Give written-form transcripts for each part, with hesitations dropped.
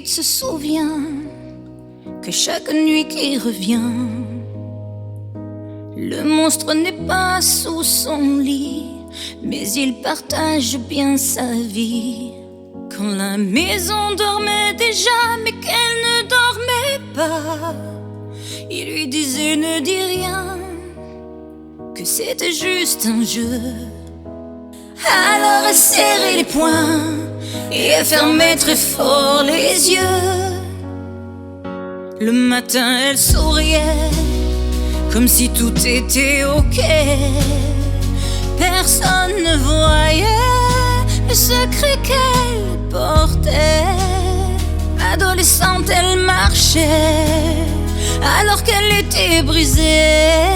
petite se souvient que chaque nuit qui revient, le monstre n'est pas sous son lit, mais il partage bien sa vie. Quand la maison dormait déjà, mais qu'elle ne dormait pas, il lui disait ne dis rien, que c'était juste un jeu. Alors elle serrait les poings et elle fermait très fort les yeux. Le matin elle souriait comme si tout était ok. Personne ne voyait le secret qu'elle portait. Adolescente elle marchait alors qu'elle était brisée.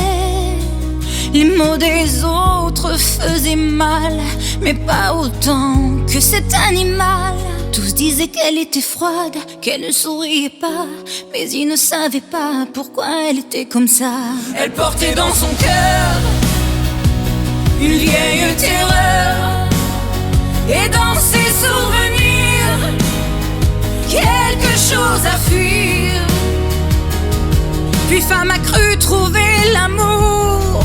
Les mots des autres faisaient mal, mais pas autant que cet animal. Tous disaient qu'elle était froide, qu'elle ne souriait pas, mais ils ne savaient pas pourquoi elle était comme ça. Elle portait dans son cœur une vieille terreur, et dans ses souvenirs quelque chose à fuir. Puis femme a cru trouver l'amour,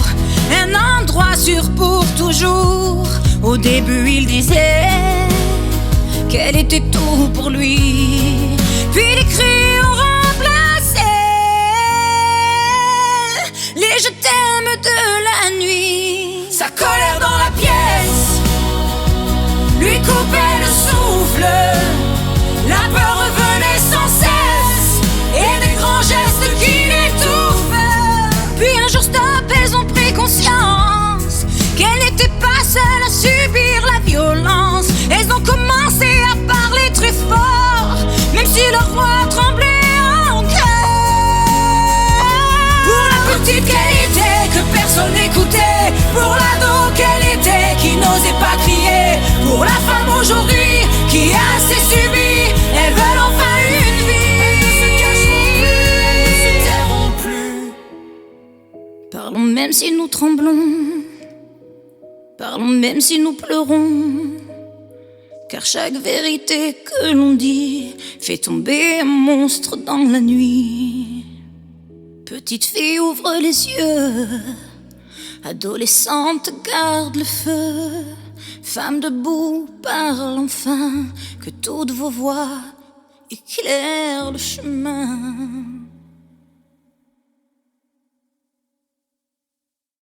un endroit sûr pour toujours. Au début il disait qu'elle était tout pour lui, puis les cris ont remplacé les je t'aime de la nuit. Sa colère dans la pièce lui coupait le souffle, la peur revenait sans cesse et des grands gestes qui l'étouffaient. Puis un jour stop, elles ont pris conscience qu'elle n'était pas seule à subir la violence. Elles ont commencé à parler très fort, même si leur voix tremblait en cœur. Pour la petite qu'elle était, que personne n'écoutait, pour l'ado qu'elle était, qui n'osait pas crier, pour la femme aujourd'hui qui a assez subi, elles veulent enfin une vie. Elles ne se tairont plus. Parlons même si nous tremblons, parlons même si nous pleurons, car chaque vérité que l'on dit fait tomber un monstre dans la nuit. Petite fille ouvre les yeux, adolescente garde le feu, femme debout parle enfin, que toutes vos voix éclairent le chemin.